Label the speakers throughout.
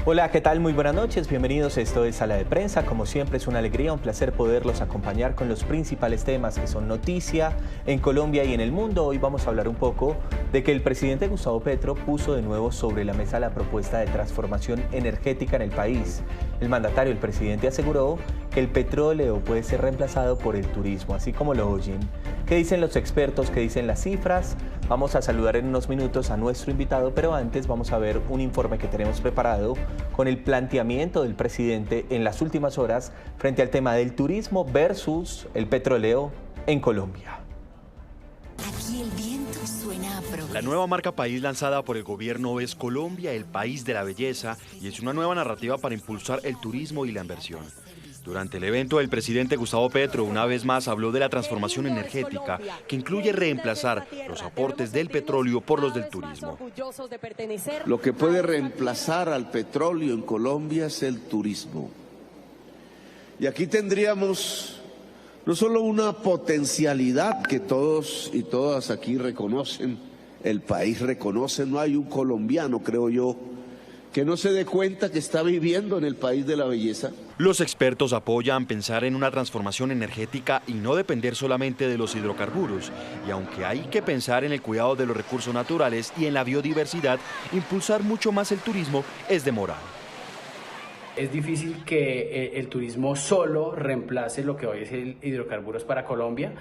Speaker 1: Hola, ¿qué tal? Muy buenas noches, bienvenidos. Esto es Sala de Prensa. Como siempre es una alegría, un placer poderlos acompañar con los principales temas que son noticia en Colombia y en el mundo. Hoy vamos a hablar un poco de que el presidente Gustavo Petro puso de nuevo sobre la mesa la propuesta de transformación energética en el país. El mandatario, el presidente, aseguró que el petróleo puede ser reemplazado por el turismo, así como lo oyen. ¿Qué dicen los expertos? ¿Qué dicen las cifras? Vamos a saludar en unos minutos a nuestro invitado, pero antes vamos a ver un informe que tenemos preparado con el planteamiento del presidente en las últimas horas frente al tema del turismo versus el petróleo en Colombia.
Speaker 2: Aquí el viento suena a progreso.
Speaker 3: La nueva marca país lanzada por el gobierno es Colombia, el país de la belleza, y es una nueva narrativa para impulsar el turismo y la inversión. Durante el evento, el presidente Gustavo Petro una vez más habló de la transformación energética, que incluye reemplazar los aportes del petróleo por los del turismo.
Speaker 4: Lo que puede reemplazar al petróleo en Colombia es el turismo. Y aquí tendríamos no solo una potencialidad que todos y todas aquí reconocen, el país reconoce, no hay un colombiano, creo yo, que no se dé cuenta que está viviendo en el país de la belleza.
Speaker 3: Los expertos apoyan pensar en una transformación energética y no depender solamente de los hidrocarburos. Y aunque hay que pensar en el cuidado de los recursos naturales y en la biodiversidad, impulsar mucho más el turismo es demorado.
Speaker 5: Es difícil que el turismo solo reemplace lo que hoy es el hidrocarburos para Colombia,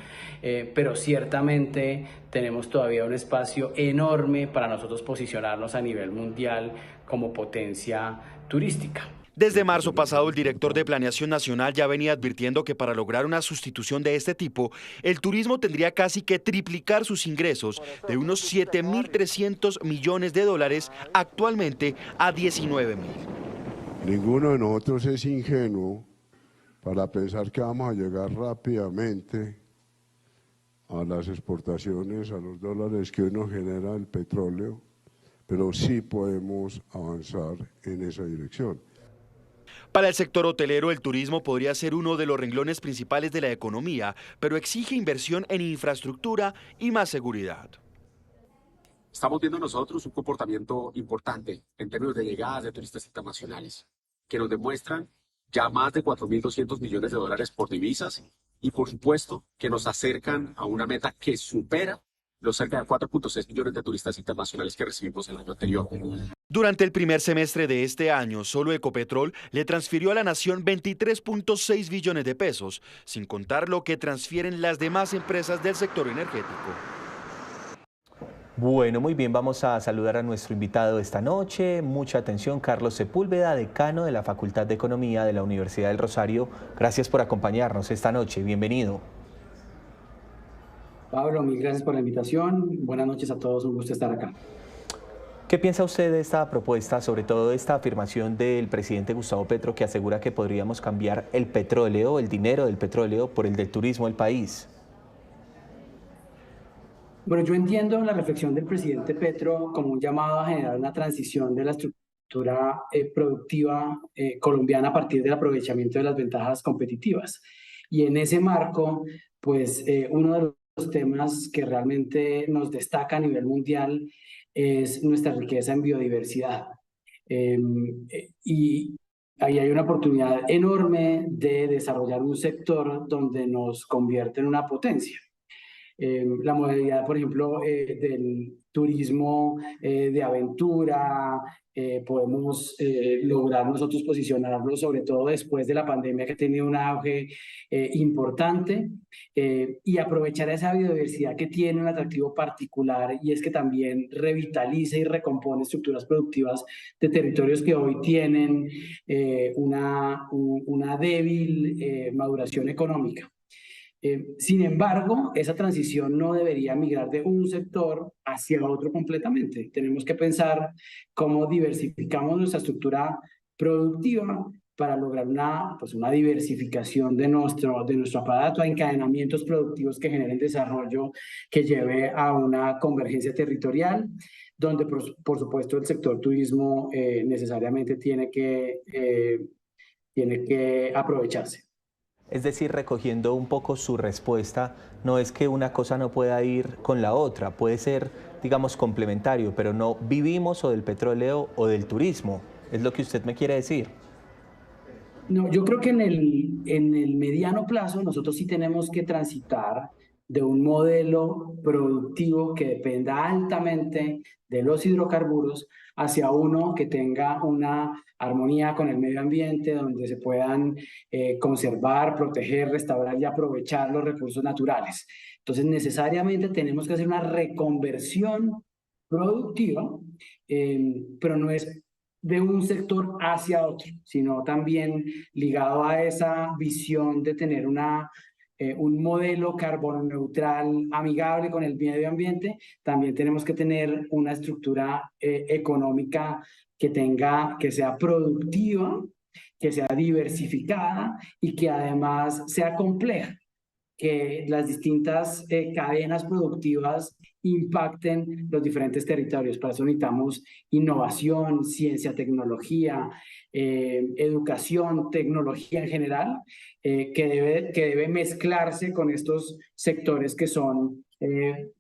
Speaker 5: pero ciertamente tenemos todavía un espacio enorme para nosotros posicionarnos a nivel mundial como potencia turística.
Speaker 3: Desde marzo pasado, el director de Planeación Nacional ya venía advirtiendo que para lograr una sustitución de este tipo, el turismo tendría casi que triplicar sus ingresos de unos 7.300 millones de dólares actualmente a 19.000.
Speaker 6: Ninguno de nosotros es ingenuo para pensar que vamos a llegar rápidamente a las exportaciones, a los dólares que hoy nos genera el petróleo, pero sí podemos avanzar en esa dirección.
Speaker 3: Para el sector hotelero, el turismo podría ser uno de los renglones principales de la economía, pero exige inversión en infraestructura y más seguridad.
Speaker 7: Estamos viendo nosotros un comportamiento importante en términos de llegadas de turistas internacionales, que nos demuestran ya más de 4.200 millones de dólares por divisas y por supuesto que nos acercan a una meta que supera los cerca de 4.6 millones de turistas internacionales que recibimos el año anterior.
Speaker 3: Durante el primer semestre de este año, solo Ecopetrol le transfirió a la nación 23.6 billones de pesos, sin contar lo que transfieren las demás empresas del sector energético.
Speaker 1: Bueno, muy bien, vamos a saludar a nuestro invitado esta noche. Mucha atención, Carlos Sepúlveda, decano de la Facultad de Economía de la Universidad del Rosario. Gracias por acompañarnos esta noche, bienvenido.
Speaker 5: Pablo, mil gracias por la invitación. Buenas noches a todos, un gusto estar acá.
Speaker 1: ¿Qué piensa usted de esta propuesta, sobre todo de esta afirmación del presidente Gustavo Petro que asegura que podríamos cambiar el petróleo, el dinero del petróleo, por el del turismo del país?
Speaker 5: Bueno, yo entiendo la reflexión del presidente Petro como un llamado a generar una transición de la estructura productiva colombiana a partir del aprovechamiento de las ventajas competitivas. Y en ese marco, pues uno de los temas que realmente nos destaca a nivel mundial es nuestra riqueza en biodiversidad. Y ahí hay una oportunidad enorme de desarrollar un sector donde nos convierte en una potencia. La modalidad, por ejemplo, del turismo de aventura, podemos lograr nosotros posicionarlo, sobre todo después de la pandemia que ha tenido un auge importante, y aprovechar esa biodiversidad que tiene un atractivo particular, y es que también revitaliza y recompone estructuras productivas de territorios que hoy tienen una débil maduración económica. Sin embargo, esa transición no debería migrar de un sector hacia otro completamente. Tenemos que pensar cómo diversificamos nuestra estructura productiva para lograr una diversificación de nuestro aparato, a encadenamientos productivos que generen desarrollo, que lleve a una convergencia territorial, donde por supuesto el sector turismo necesariamente tiene que aprovecharse.
Speaker 1: Es decir, recogiendo un poco su respuesta, no es que una cosa no pueda ir con la otra, puede ser, digamos, complementario, pero no vivimos o del petróleo o del turismo, ¿Es lo que usted me quiere decir?
Speaker 5: No, yo creo que en el mediano plazo nosotros sí tenemos que transitar de un modelo productivo que dependa altamente de los hidrocarburos hacia uno que tenga una armonía con el medio ambiente, donde se puedan conservar, proteger, restaurar y aprovechar los recursos naturales. Entonces, necesariamente tenemos que hacer una reconversión productiva, pero no es de un sector hacia otro, sino también ligado a esa visión de tener un modelo carbono neutral amigable con el medio ambiente. También tenemos que tener una estructura económica que sea productiva, que sea diversificada y que además sea compleja, que las distintas cadenas productivas impacten los diferentes territorios. Para eso necesitamos innovación, ciencia, tecnología, educación, tecnología en general, que debe mezclarse con estos sectores que son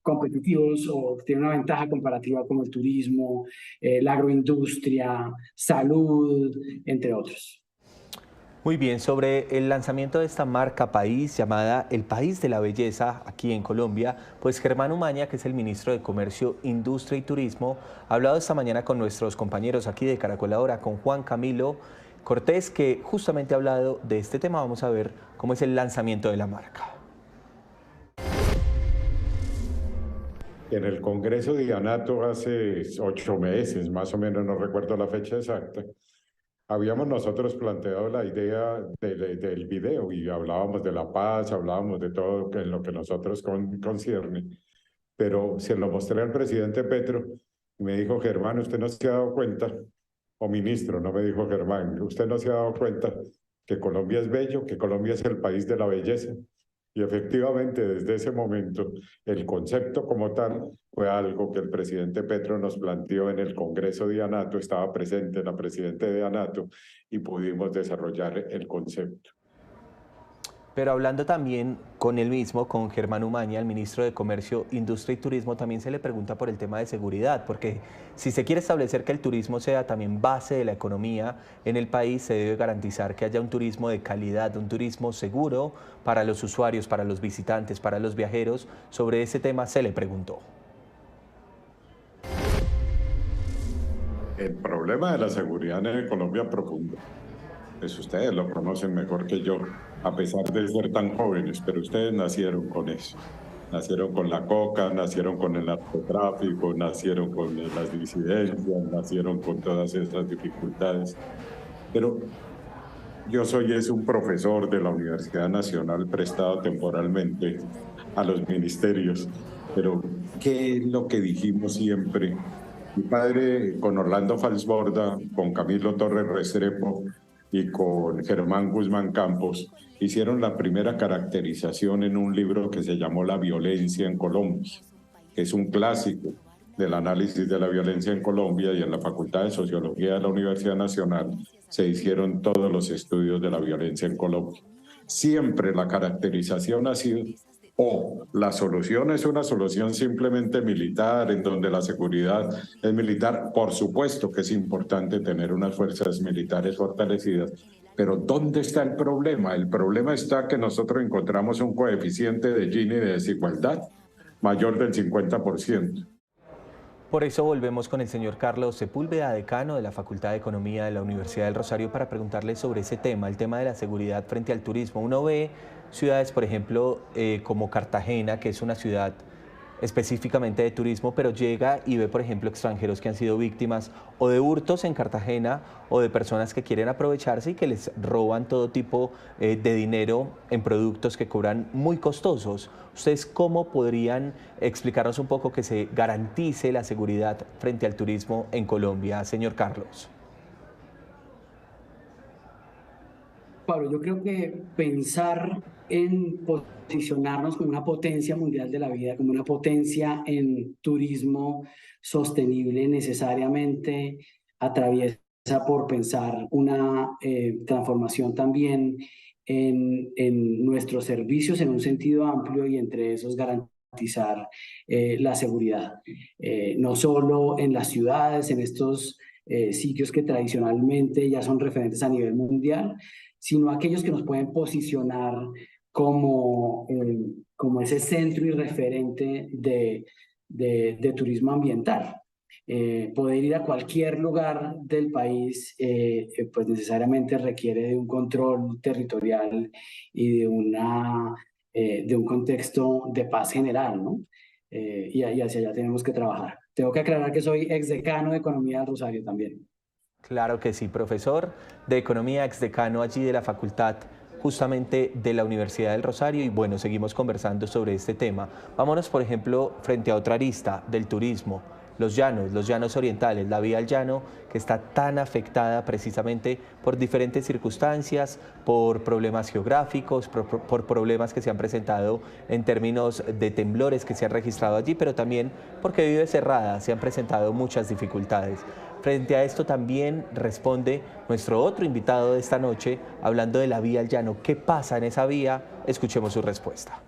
Speaker 5: competitivos o tienen una ventaja comparativa como el turismo, la agroindustria, salud, entre otros.
Speaker 1: Muy bien, sobre el lanzamiento de esta marca país llamada El País de la Belleza aquí en Colombia, pues Germán Umaña, que es el ministro de Comercio, Industria y Turismo, ha hablado esta mañana con nuestros compañeros aquí de Caracol Ahora, con Juan Camilo Cortés, que justamente ha hablado de este tema. Vamos a ver cómo es el lanzamiento de la marca.
Speaker 8: En el Congreso de ANATO hace 8 meses, más o menos, no recuerdo la fecha exacta, habíamos nosotros planteado la idea del video y hablábamos de la paz, hablábamos de todo en lo que nosotros concierne, pero se lo mostré al presidente Petro y me dijo: Germán, usted no se ha dado cuenta, o ministro, no me dijo Germán, usted no se ha dado cuenta que Colombia es bello, que Colombia es el país de la belleza. Y efectivamente, desde ese momento, el concepto como tal fue algo que el presidente Petro nos planteó en el Congreso de ANATO, estaba presente la presidenta de ANATO y pudimos desarrollar el concepto.
Speaker 1: Pero hablando también con él mismo, con Germán Umaña, el ministro de Comercio, Industria y Turismo, también se le pregunta por el tema de seguridad, porque si se quiere establecer que el turismo sea también base de la economía en el país, se debe garantizar que haya un turismo de calidad, un turismo seguro para los usuarios, para los visitantes, para los viajeros. Sobre ese tema se le preguntó.
Speaker 8: El problema de la seguridad en Colombia es profundo. Pues ustedes lo conocen mejor que yo, a pesar de ser tan jóvenes, pero ustedes nacieron con eso. Nacieron con la coca, nacieron con el narcotráfico, nacieron con las disidencias, nacieron con todas esas dificultades. Pero yo soy un profesor de la Universidad Nacional prestado temporalmente a los ministerios. Pero, ¿qué es lo que dijimos siempre? Mi padre, con Orlando Falsborda, con Camilo Torres Restrepo y con Germán Guzmán Campos, hicieron la primera caracterización en un libro que se llamó La violencia en Colombia, que es un clásico del análisis de la violencia en Colombia, y en la Facultad de Sociología de la Universidad Nacional se hicieron todos los estudios de la violencia en Colombia. Siempre la caracterización ha sido: o la solución es una solución simplemente militar, en donde la seguridad es militar. Por supuesto que es importante tener unas fuerzas militares fortalecidas, pero ¿dónde está el problema? El problema está que nosotros encontramos un coeficiente de Gini de desigualdad mayor del 50%.
Speaker 1: Por eso volvemos con el señor Carlos Sepúlveda, decano de la Facultad de Economía de la Universidad del Rosario, para preguntarle sobre ese tema, el tema de la seguridad frente al turismo. Uno ve ciudades, por ejemplo, como Cartagena, que es una ciudad específicamente de turismo, pero llega y ve, por ejemplo, extranjeros que han sido víctimas o de hurtos en Cartagena o de personas que quieren aprovecharse y que les roban todo tipo de dinero en productos que cobran muy costosos. ¿Ustedes cómo podrían explicarnos un poco que se garantice la seguridad frente al turismo en Colombia, señor Carlos?
Speaker 5: Pablo, yo creo que pensar en posicionarnos como una potencia mundial de la vida, como una potencia en turismo sostenible, necesariamente atraviesa por pensar una transformación también en nuestros servicios en un sentido amplio, y entre esos garantizar la seguridad, no solo en las ciudades, en estos sitios que tradicionalmente ya son referentes a nivel mundial, sino aquellos que nos pueden posicionar como ese centro y referente de turismo ambiental. Poder ir a cualquier lugar del país, pues necesariamente requiere de un control territorial y de un contexto de paz general, ¿no? Y hacia allá tenemos que trabajar. Tengo que aclarar que soy exdecano de Economía del Rosario también.
Speaker 1: Claro que sí, profesor de Economía, exdecano allí de la Facultad justamente de la Universidad del Rosario, y bueno, seguimos conversando sobre este tema. Vámonos, por ejemplo, frente a otra arista del turismo, los llanos orientales, la vía al llano, que está tan afectada precisamente por diferentes circunstancias, por problemas geográficos, por problemas que se han presentado en términos de temblores que se han registrado allí, pero también porque vive cerrada, se han presentado muchas dificultades. Frente a esto también responde nuestro otro invitado de esta noche, hablando de la vía al llano. ¿Qué pasa en esa vía? Escuchemos su respuesta.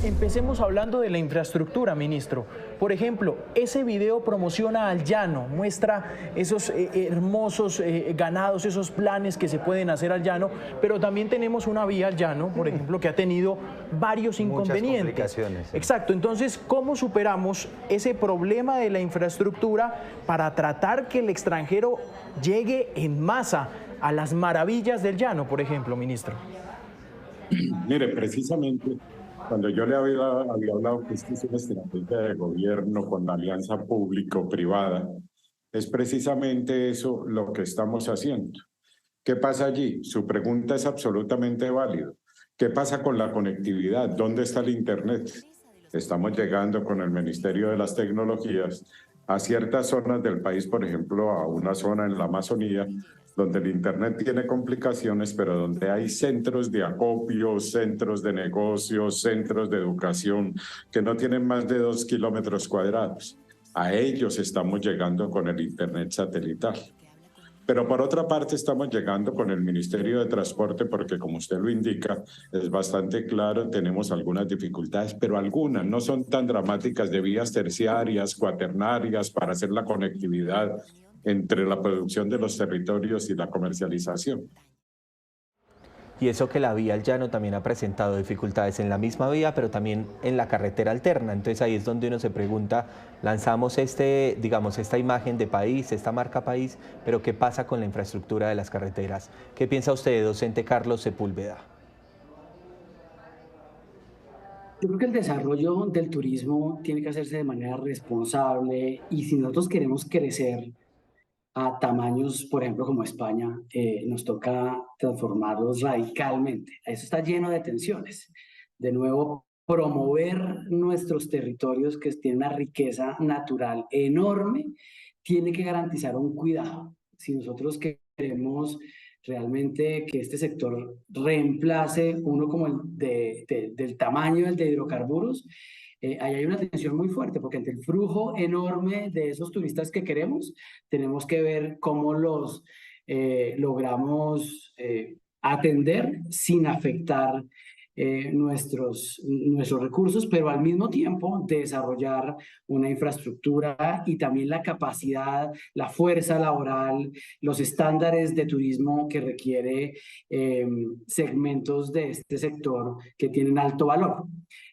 Speaker 9: Empecemos hablando de la infraestructura, ministro. Por ejemplo, ese video promociona al llano, muestra esos hermosos ganados, esos planes que se pueden hacer al llano, pero también tenemos una vía al llano, por ejemplo, que ha tenido varios inconvenientes. Exacto, entonces, ¿cómo superamos ese problema de la infraestructura para tratar que el extranjero llegue en masa a las maravillas del llano, por ejemplo, ministro?
Speaker 8: Mire, precisamente, cuando yo le había hablado que esto es una estrategia de gobierno con la alianza público-privada, es precisamente eso lo que estamos haciendo. ¿Qué pasa allí? Su pregunta es absolutamente válida. ¿Qué pasa con la conectividad? ¿Dónde está el Internet? Estamos llegando con el Ministerio de las Tecnologías a ciertas zonas del país, por ejemplo, a una zona en la Amazonía, donde el Internet tiene complicaciones, pero donde hay centros de acopio, centros de negocios, centros de educación, que no tienen más de 2 kilómetros cuadrados. A ellos estamos llegando con el Internet satelital. Pero por otra parte estamos llegando con el Ministerio de Transporte porque, como usted lo indica, es bastante claro, tenemos algunas dificultades, pero algunas no son tan dramáticas, de vías terciarias, cuaternarias, para hacer la conectividad entre la producción de los territorios y la comercialización.
Speaker 1: Y eso que la vía al llano también ha presentado dificultades en la misma vía, pero también en la carretera alterna. Entonces ahí es donde uno se pregunta, lanzamos esta imagen de país, esta marca país, pero ¿qué pasa con la infraestructura de las carreteras? ¿Qué piensa usted, docente Carlos Sepúlveda?
Speaker 5: Yo creo que el desarrollo del turismo tiene que hacerse de manera responsable, y si nosotros queremos crecer a tamaños, por ejemplo, como España, nos toca transformarlos radicalmente. Eso está lleno de tensiones. De nuevo, promover nuestros territorios, que tienen una riqueza natural enorme, tiene que garantizar un cuidado. Si nosotros queremos realmente que este sector reemplace uno como el del tamaño del de hidrocarburos, ahí hay una tensión muy fuerte, porque ante el flujo enorme de esos turistas que queremos, tenemos que ver cómo los logramos atender sin afectar nuestros recursos, pero al mismo tiempo desarrollar una infraestructura y también la capacidad, la fuerza laboral, los estándares de turismo que requiere segmentos de este sector que tienen alto valor.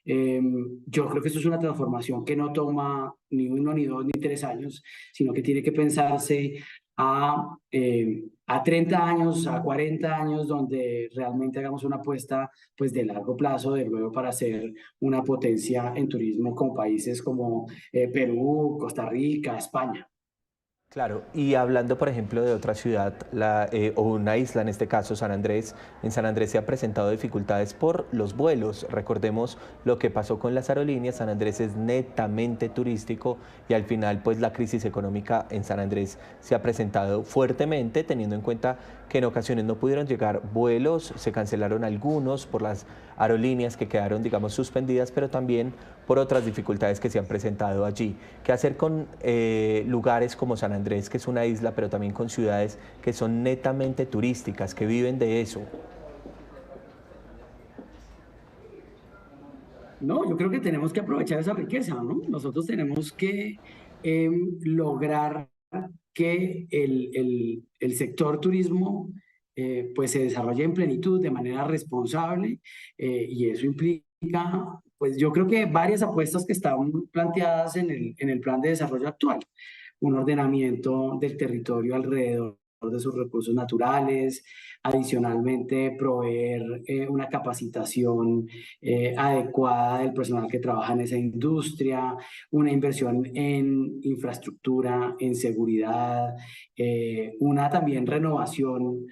Speaker 5: Yo creo que esto es una transformación que no toma ni 1, ni 2, ni 3 años, sino que tiene que pensarse a 30 años, a 40 años, donde realmente hagamos una apuesta pues de largo plazo, de nuevo, para ser una potencia en turismo con países como Perú, Costa Rica, España.
Speaker 1: Claro, y hablando por ejemplo de otra ciudad o una isla, en este caso San Andrés, en San Andrés se han presentado dificultades por los vuelos. Recordemos lo que pasó con las aerolíneas. San Andrés es netamente turístico y al final pues la crisis económica en San Andrés se ha presentado fuertemente, teniendo en cuenta que en ocasiones no pudieron llegar vuelos, se cancelaron algunos por las aerolíneas que quedaron, digamos, suspendidas, pero también por otras dificultades que se han presentado allí. ¿Qué hacer con lugares como San Andrés, que es una isla, pero también con ciudades que son netamente turísticas, que viven de eso?
Speaker 5: No, yo creo que tenemos que aprovechar esa riqueza, ¿no? Nosotros tenemos que lograr que el sector turismo pues se desarrolle en plenitud, de manera responsable, y eso implica, pues yo creo que varias apuestas que están planteadas en el plan de desarrollo actual. Un ordenamiento del territorio alrededor de sus recursos naturales, adicionalmente proveer una capacitación adecuada del personal que trabaja en esa industria, una inversión en infraestructura, en seguridad, una también renovación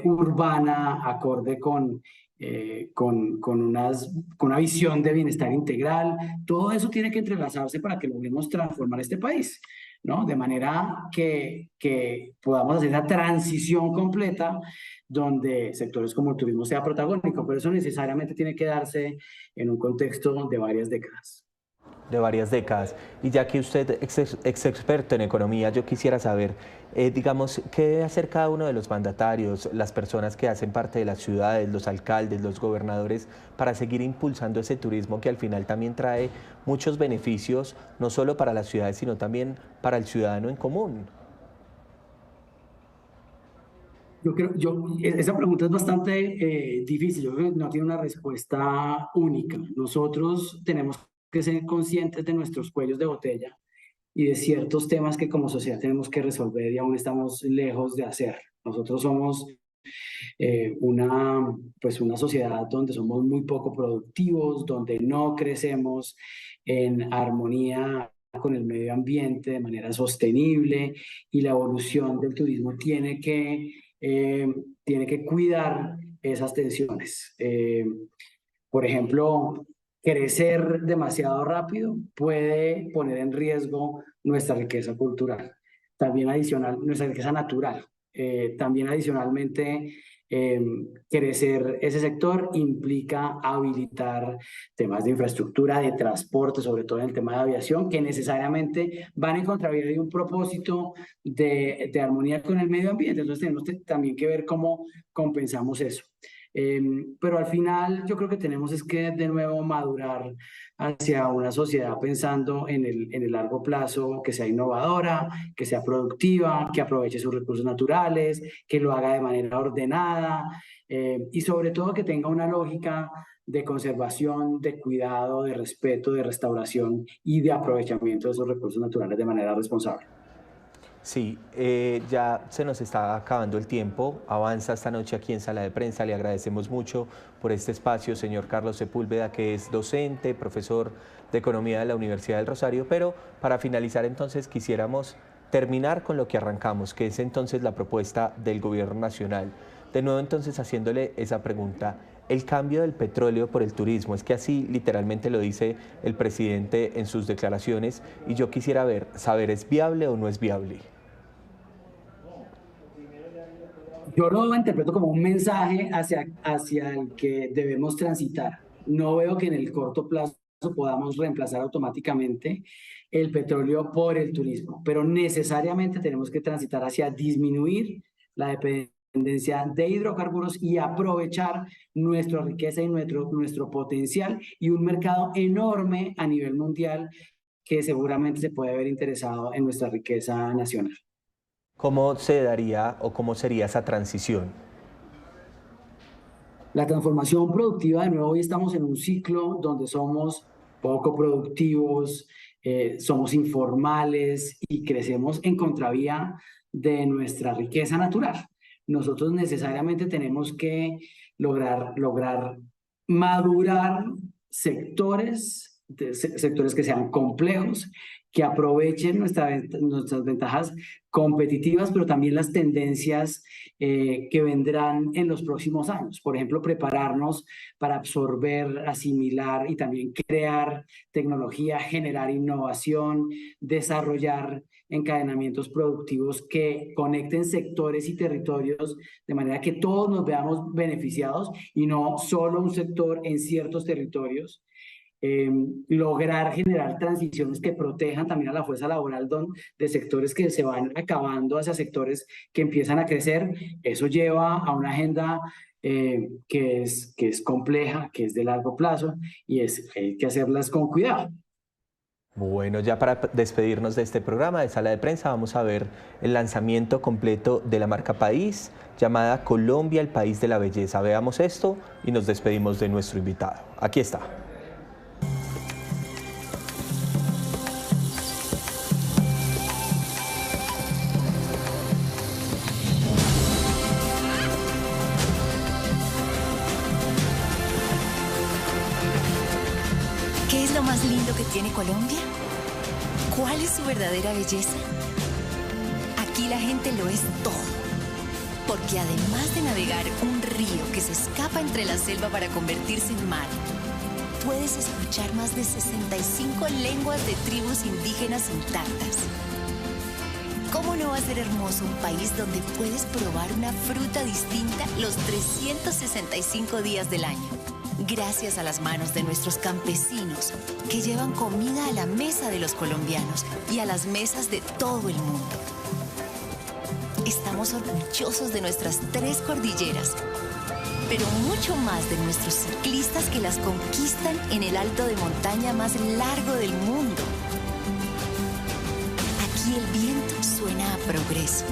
Speaker 5: urbana acorde con una visión de bienestar integral. Todo eso tiene que entrelazarse para que logremos transformar este país, ¿no? De manera que podamos hacer esa transición completa donde sectores como el turismo sea protagónico, pero eso necesariamente tiene que darse en un contexto de varias décadas.
Speaker 1: De varias décadas. Y ya que usted es experto en economía, yo quisiera saber, digamos, qué debe hacer cada uno de los mandatarios, las personas que hacen parte de las ciudades, los alcaldes, los gobernadores, para seguir impulsando ese turismo que al final también trae muchos beneficios, no solo para las ciudades, sino también para el ciudadano en común.
Speaker 5: Esa pregunta es bastante difícil, yo creo que no tiene una respuesta única. Nosotros tenemos que ser conscientes de nuestros cuellos de botella y de ciertos temas que como sociedad tenemos que resolver y aún estamos lejos de hacer. Nosotros somos una sociedad donde somos muy poco productivos, donde no crecemos en armonía con el medio ambiente de manera sostenible, y la evolución del turismo tiene que cuidar esas tensiones. Por ejemplo, crecer demasiado rápido puede poner en riesgo nuestra riqueza cultural, también nuestra riqueza natural. También adicionalmente, crecer ese sector implica habilitar temas de infraestructura, de transporte, sobre todo en el tema de aviación, que necesariamente van en contravía de un propósito de armonía con el medio ambiente. Entonces tenemos también que ver cómo compensamos eso. Pero al final yo creo que tenemos es que de nuevo madurar hacia una sociedad pensando en el largo plazo, que sea innovadora, que sea productiva, que aproveche sus recursos naturales, que lo haga de manera ordenada, y sobre todo que tenga una lógica de conservación, de cuidado, de respeto, de restauración y de aprovechamiento de esos recursos naturales de manera responsable.
Speaker 1: Sí, ya se nos está acabando el tiempo, avanza esta noche aquí en Sala de Prensa, le agradecemos mucho por este espacio, señor Carlos Sepúlveda, que es docente, profesor de Economía de la Universidad del Rosario, pero para finalizar entonces quisiéramos terminar con lo que arrancamos, que es entonces la propuesta del Gobierno Nacional. De nuevo entonces haciéndole esa pregunta, el cambio del petróleo por el turismo, es que así literalmente lo dice el presidente en sus declaraciones, y yo quisiera saber, ¿es viable o no es viable?
Speaker 5: Yo lo interpreto como un mensaje hacia el que debemos transitar. No veo que en el corto plazo podamos reemplazar automáticamente el petróleo por el turismo, pero necesariamente tenemos que transitar hacia disminuir la dependencia de hidrocarburos y aprovechar nuestra riqueza y nuestro potencial y un mercado enorme a nivel mundial que seguramente se puede ver interesado en nuestra riqueza nacional.
Speaker 1: ¿Cómo se daría o cómo sería esa transición?
Speaker 5: La transformación productiva, de nuevo, hoy estamos en un ciclo donde somos poco productivos, somos informales y crecemos en contravía de nuestra riqueza natural. Nosotros necesariamente tenemos que lograr madurar sectores que sean complejos, que aprovechen nuestras ventajas competitivas, pero también las tendencias que vendrán en los próximos años. Por ejemplo, prepararnos para absorber, asimilar y también crear tecnología, generar innovación, desarrollar encadenamientos productivos que conecten sectores y territorios de manera que todos nos veamos beneficiados y no solo un sector en ciertos territorios. Lograr generar transiciones que protejan también a la fuerza laboral de sectores que se van acabando hacia sectores que empiezan a crecer. Eso lleva a una agenda que es compleja, que es de largo plazo, y hay que hacerlas con cuidado.
Speaker 1: Bueno, ya para despedirnos de este programa de Sala de Prensa, vamos a ver el lanzamiento completo de la marca País, llamada Colombia, el país de la belleza. Veamos esto y nos despedimos de nuestro invitado. Aquí está.
Speaker 2: ¿Qué es lo más lindo que tiene Colombia? ¿Cuál es su verdadera belleza? Aquí la gente lo es todo. Porque además de navegar un río que se escapa entre la selva para convertirse en mar, puedes escuchar más de 65 lenguas de tribus indígenas intactas. ¿Cómo no va a ser hermoso un país donde puedes probar una fruta distinta los 365 días del año? Gracias a las manos de nuestros campesinos que llevan comida a la mesa de los colombianos y a las mesas de todo el mundo. Estamos orgullosos de nuestras 3 cordilleras, pero mucho más de nuestros ciclistas que las conquistan en el alto de montaña más largo del mundo. Aquí el viento suena a progreso.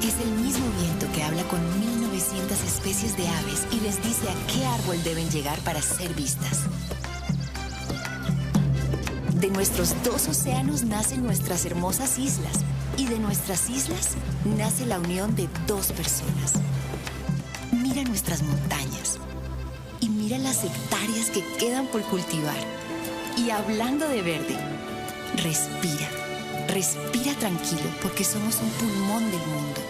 Speaker 2: Es el mismo viento que habla con 1900 especies de aves y les dice a qué árbol deben llegar para ser vistas. De nuestros 2 océanos nacen nuestras hermosas islas y de nuestras islas nace la unión de 2 personas. Mira nuestras montañas y mira las hectáreas que quedan por cultivar. Y hablando de verde, respira. Respira tranquilo porque somos un pulmón del mundo.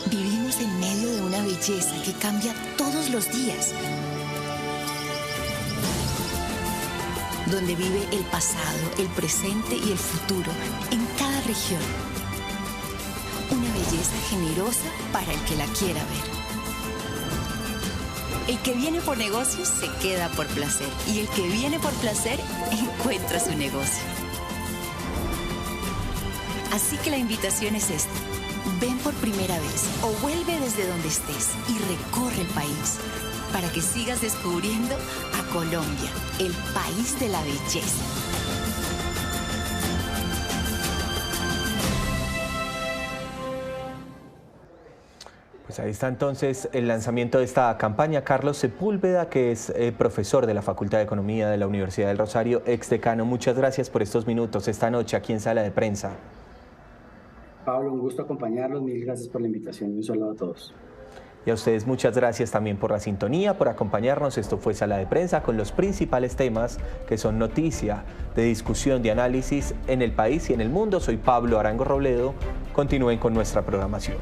Speaker 2: Vivimos en medio de una belleza que cambia todos los días. Donde vive el pasado, el presente y el futuro en cada región. Una belleza generosa para el que la quiera ver. El que viene por negocios se queda por placer y el que viene por placer encuentra su negocio. Así que la invitación es esta. Ven por primera vez o vuelve desde donde estés y recorre el país para que sigas descubriendo a Colombia, el país de la belleza.
Speaker 1: Pues ahí está entonces el lanzamiento de esta campaña. Carlos Sepúlveda, que es profesor de la Facultad de Economía de la Universidad del Rosario, exdecano, muchas gracias por estos minutos esta noche aquí en Sala de Prensa.
Speaker 5: Pablo, un gusto acompañarlos. Mil gracias por la invitación y un saludo a todos.
Speaker 1: Y a ustedes muchas gracias también por la sintonía, por acompañarnos. Esto fue Sala de Prensa con los principales temas que son noticia, de discusión, de análisis en el país y en el mundo. Soy Pablo Arango Robledo. Continúen con nuestra programación.